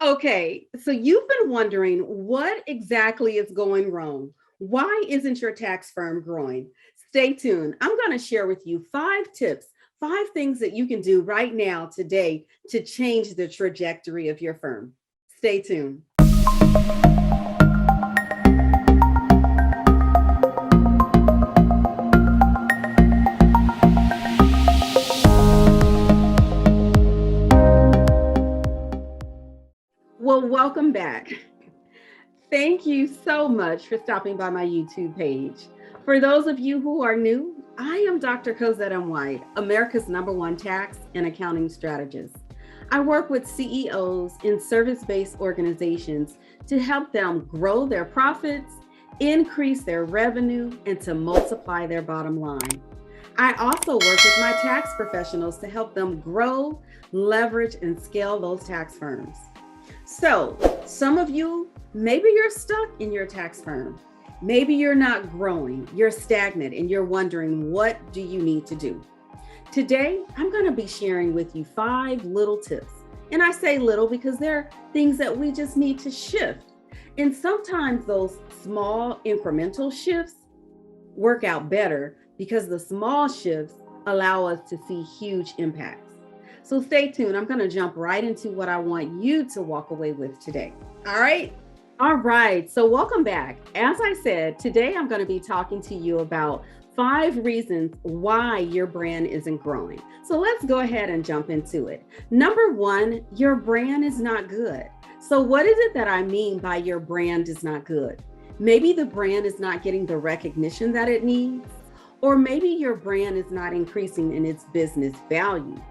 Okay, so you've been wondering what exactly is going wrong. Why isn't your tax firm growing? Stay tuned. I'm going to share with you 5 tips, 5 things that you can do right now today to change the trajectory of your firm. Stay tuned. Well, welcome back. Thank you so much for stopping by my YouTube page. For those of you who are new, I am Dr. Cozette M, America's #1 tax and accounting strategist. I work with CEOs in service-based organizations to help them grow their profits, increase their revenue, and to multiply their bottom line. I also work with my tax professionals to help them grow, leverage, and scale those tax firms. So, some of you, maybe you're stuck in your tax firm. Maybe you're not growing, you're stagnant, and you're wondering, what do you need to do? Today, I'm going to be sharing with you 5 little tips. And I say little because they're things that we just need to shift. And sometimes those small incremental shifts work out better because the small shifts allow us to see huge impacts. So stay tuned. I'm going to jump right into what I want you to walk away with today. All right. All right. So welcome back. As I said, today I'm going to be talking to you about 5 reasons why your brand isn't growing. So let's go ahead and jump into it. Number 1, your brand is not good. So what is it that I mean by your brand is not good? Maybe the brand is not getting the recognition that it needs, or maybe your brand is not increasing in its business value.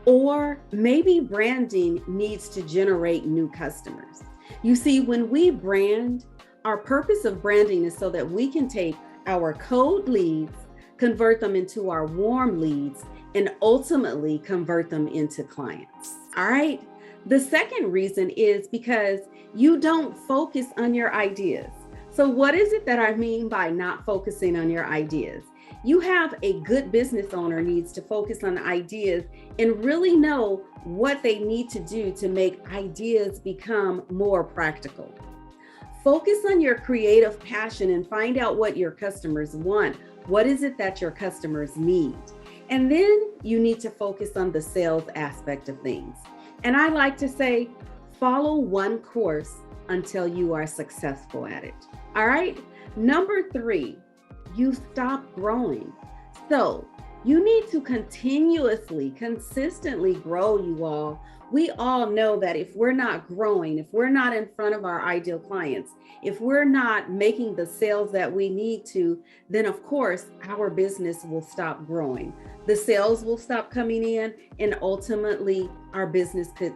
Or maybe branding needs to generate new customers. You see, when we brand, our purpose of branding is so that we can take our cold leads, convert them into our warm leads, and ultimately convert them into clients. All right. The second reason is because you don't focus on your ideas. So what is it that I mean by not focusing on your ideas? You have a good business owner needs to focus on ideas and really know what they need to do to make ideas become more practical. Focus on your creative passion and find out what your customers want. What is it that your customers need? And then you need to focus on the sales aspect of things. And I like to say, follow one course until you are successful at it. All right. Number 3, you stop growing. So you need to consistently grow, you all. We all know that if we're not growing, if we're not in front of our ideal clients, if we're not making the sales that we need to, then of course our business will stop growing. The sales will stop coming in, and ultimately our business could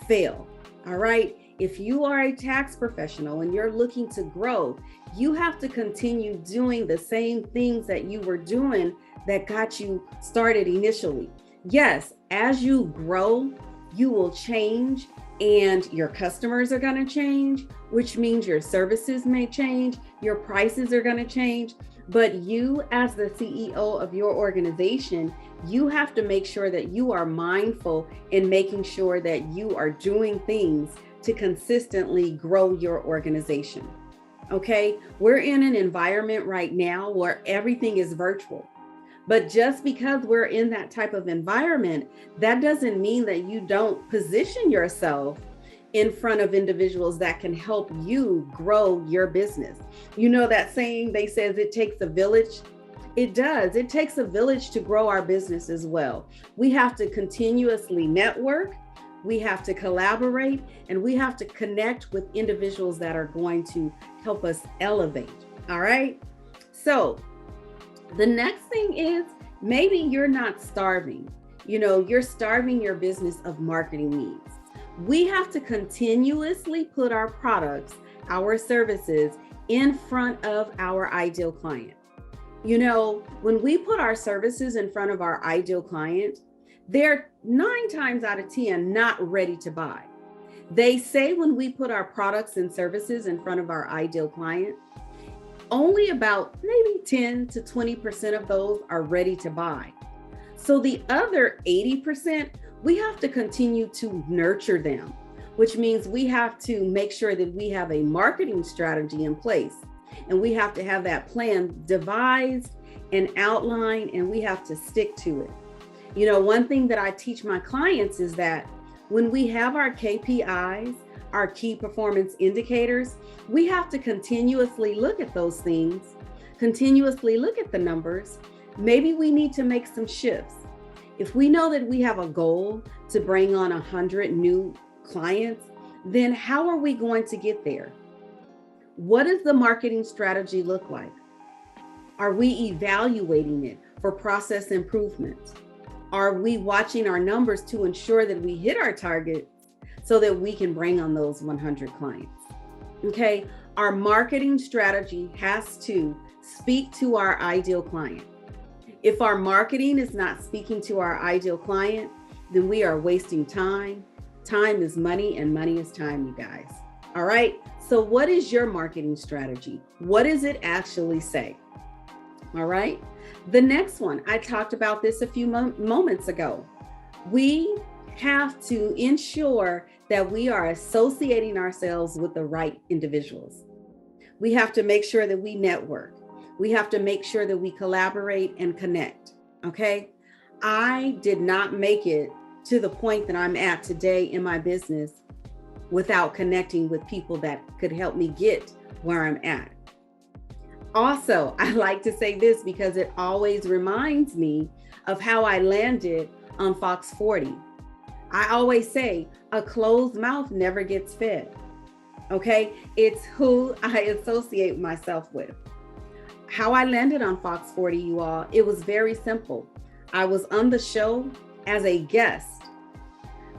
fail. All right. If you are a tax professional and you're looking to grow, you have to continue doing the same things that you were doing that got you started initially. Yes, as you grow, you will change and your customers are going to change, which means your services may change, your prices are going to change. But you, as the CEO of your organization, you have to make sure that you are mindful in making sure that you are doing things to consistently grow your organization. Okay, we're in an environment right now where everything is virtual. But just because we're in that type of environment, that doesn't mean that you don't position yourself in front of individuals that can help you grow your business. You know that saying, they says it takes a village. It does. It takes a village to grow our business as well. We have to continuously network. We have to collaborate, and we have to connect with individuals that are going to help us elevate. All right. So the next thing is, maybe you're not starving. You're starving your business of marketing needs. We have to continuously put our products, our services in front of our ideal client. When we put our services in front of our ideal client, they're 9 times out of 10 not ready to buy. They say when we put our products and services in front of our ideal client, only about maybe 10 to 20% of those are ready to buy. So the other 80%, we have to continue to nurture them. which means we have to make sure that we have a marketing strategy in place. And we have to have that plan devised and outlined, and we have to stick to it. You know, one thing that I teach my clients is that when we have our KPIs, our key performance indicators, we have to continuously look at those things, continuously look at the numbers. Maybe we need to make some shifts. If we know that we have a goal to bring on 100 new clients, then how are we going to get there? What does the marketing strategy look like? Are we evaluating it for process improvements? Are we watching our numbers to ensure that we hit our targets so that we can bring on those 100 clients? Okay, our marketing strategy has to speak to our ideal client. If our marketing is not speaking to our ideal client, then we are wasting time. Time is money, and money is time, you guys. All right, so what is your marketing strategy? What does it actually say? All right. The next one, I talked about this a few moments ago. We have to ensure that we are associating ourselves with the right individuals. We have to make sure that we network. We have to make sure that we collaborate and connect. Okay. I did not make it to the point that I'm at today in my business without connecting with people that could help me get where I'm at. Also, I like to say this because it always reminds me of how I landed on Fox 40. I always say a closed mouth never gets fed. Okay, it's who I associate myself with. How I landed on Fox 40, you all, it was very simple. I was on the show as a guest,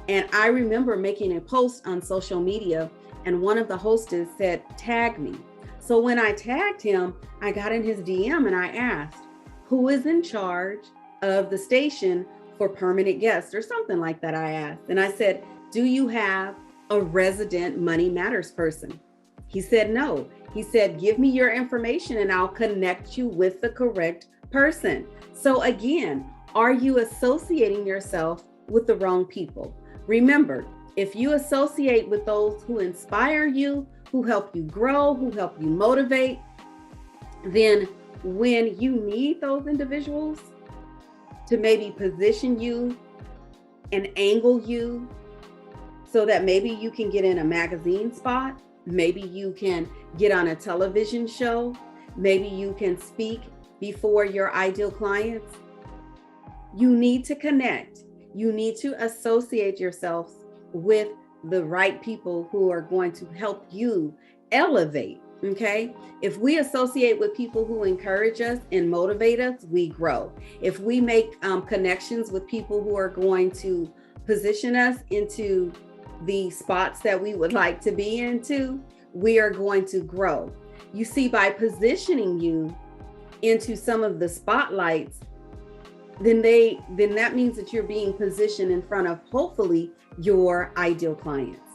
and I remember making a post on social media, and one of the hostess said, "Tag me." So when I tagged him, I got in his DM and I asked, who is in charge of the station for permanent guests or something like that, I asked. And I said, do you have a resident Money Matters person? He said, no. He said, give me your information and I'll connect you with the correct person. So again, are you associating yourself with the wrong people? Remember, if you associate with those who inspire you, who help you grow, who help you motivate, then when you need those individuals to maybe position you and angle you so that maybe you can get in a magazine spot, maybe you can get on a television show, maybe you can speak before your ideal clients, you need to connect. You need to associate yourself with the right people who are going to help you elevate. Okay. If we associate with people who encourage us and motivate us, we grow. If we make connections with people who are going to position us into the spots that we would like to be into, we are going to grow. You see, by positioning you into some of the spotlights, then that means that you're being positioned in front of hopefully your ideal clients.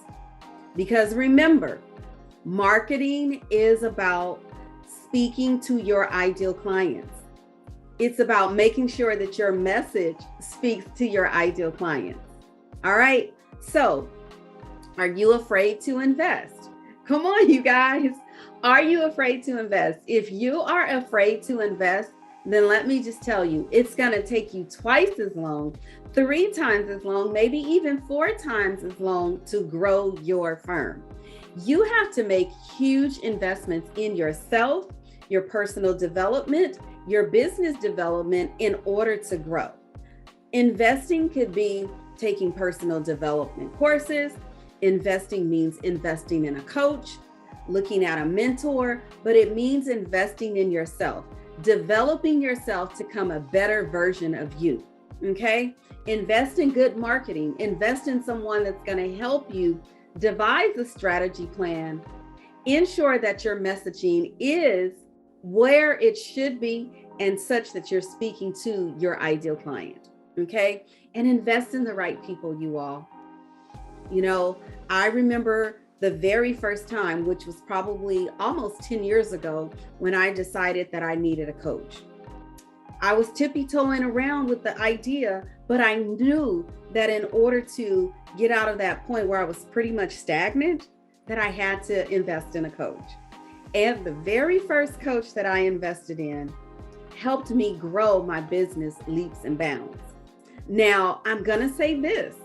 Because remember, marketing is about speaking to your ideal clients. It's about making sure that your message speaks to your ideal clients. All right. So, are you afraid to invest? Come on, you guys. Are you afraid to invest? If you are afraid to invest, then let me just tell you, it's going to take you twice as long, 3 times as long, maybe even 4 times as long to grow your firm. You have to make huge investments in yourself, your personal development, your business development in order to grow. Investing could be taking personal development courses. Investing means investing in a coach, looking at a mentor, but it means investing in yourself. Developing yourself to become a better version of you. Okay. Invest in good marketing. Invest in someone that's going to help you devise a strategy plan. Ensure that your messaging is where it should be and such that you're speaking to your ideal client. Okay. And invest in the right people, you all. You know, I remember the very first time, which was probably almost 10 years ago, when I decided that I needed a coach. I was tippy-toeing around with the idea But I knew that in order to get out of that point where I was pretty much stagnant, that I had to invest in a coach. And the very first coach that I invested in helped me grow my business leaps and bounds. Now, I'm going to say this.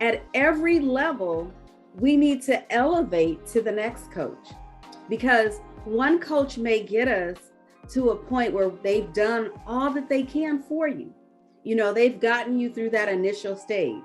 At every level, we need to elevate to the next coach, because one coach may get us to a point where they've done all that they can for you. You know, they've gotten you through that initial stage.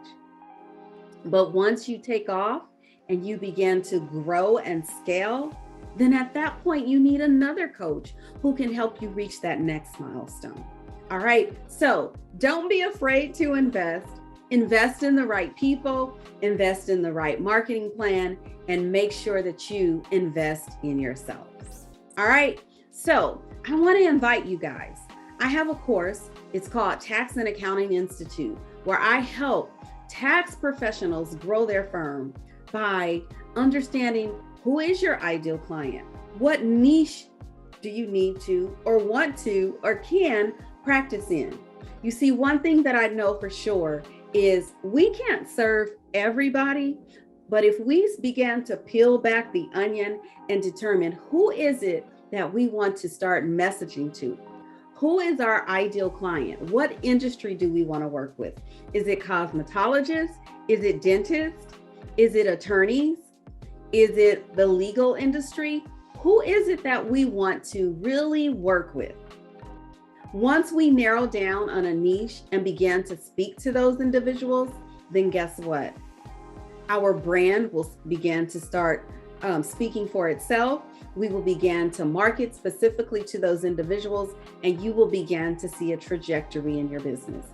But once you take off and you begin to grow and scale, then at that point, you need another coach who can help you reach that next milestone. All right. So don't be afraid to invest. Invest in the right people, invest in the right marketing plan, and make sure that you invest in yourselves. All right. So I want to invite you guys. I have a course. It's called Tax and Accounting Institute, where I help tax professionals grow their firm by understanding who is your ideal client, what niche do you need to or want to or can practice in. You see, one thing that I know for sure is we can't serve everybody, but if we began to peel back the onion and determine who is it that we want to start messaging to, who is our ideal client? What industry do we want to work with? Is it cosmetologists? Is it dentists? Is it attorneys? Is it the legal industry? Who is it that we want to really work with? Once we narrow down on a niche and begin to speak to those individuals, then guess what? Our brand will begin to start speaking for itself. We will begin to market specifically to those individuals, and you will begin to see a trajectory in your business.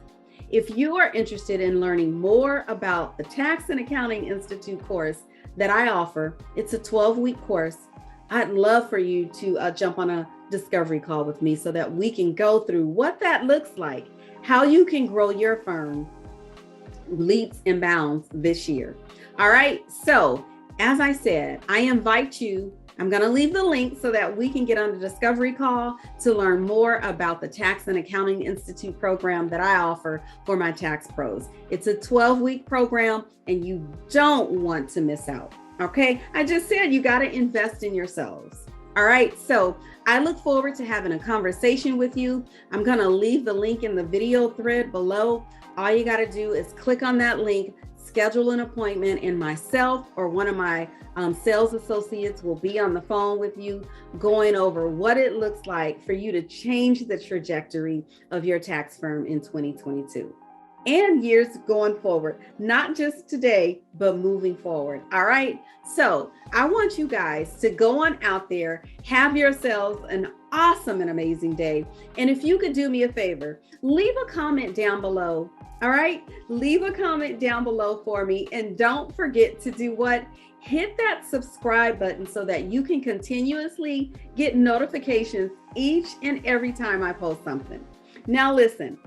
If you are interested in learning more about the Tax and Accounting Institute course that I offer, it's a 12-week course. I'd love for you to jump on a discovery call with me so that we can go through what that looks like, how you can grow your firm leaps and bounds this year. All right. So as I said, I invite you. I'm going to leave the link so that we can get on the discovery call to learn more about the Tax and Accounting Institute program that I offer for my tax pros. It's a 12-week program and you don't want to miss out. Okay. I just said you got to invest in yourselves. All right. So I look forward to having a conversation with you. I'm going to leave the link in the video thread below. All you got to do is click on that link, schedule an appointment, and myself or one of my sales associates will be on the phone with you going over what it looks like for you to change the trajectory of your tax firm in 2022 and years going forward, not just today, but moving forward. All right. So I want you guys to go on out there, have yourselves an awesome and amazing day. And if you could do me a favor, leave a comment down below. All right. Leave a comment down below for me. And don't forget to do what? Hit that subscribe button so that you can continuously get notifications each and every time I post something. Now, listen,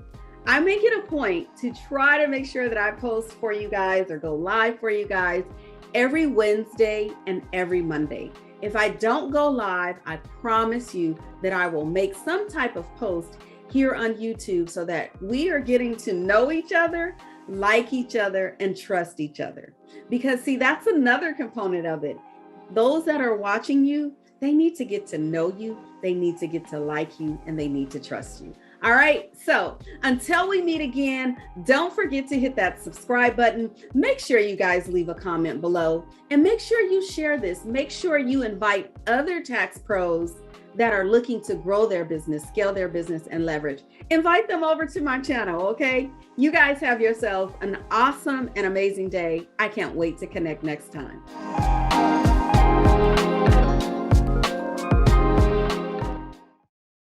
I make it a point to try to make sure that I post for you guys or go live for you guys every Wednesday and every Monday. If I don't go live, I promise you that I will make some type of post here on YouTube so that we are getting to know each other, like each other, and trust each other. Because see, that's another component of it. Those that are watching you, they need to get to know you, they need to get to like you, and they need to trust you. All right. So until we meet again, don't forget to hit that subscribe button. Make sure you guys leave a comment below and make sure you share this. Make sure you invite other tax pros that are looking to grow their business, scale their business, and leverage. Invite them over to my channel. Okay. You guys have yourselves an awesome and amazing day. I can't wait to connect next time.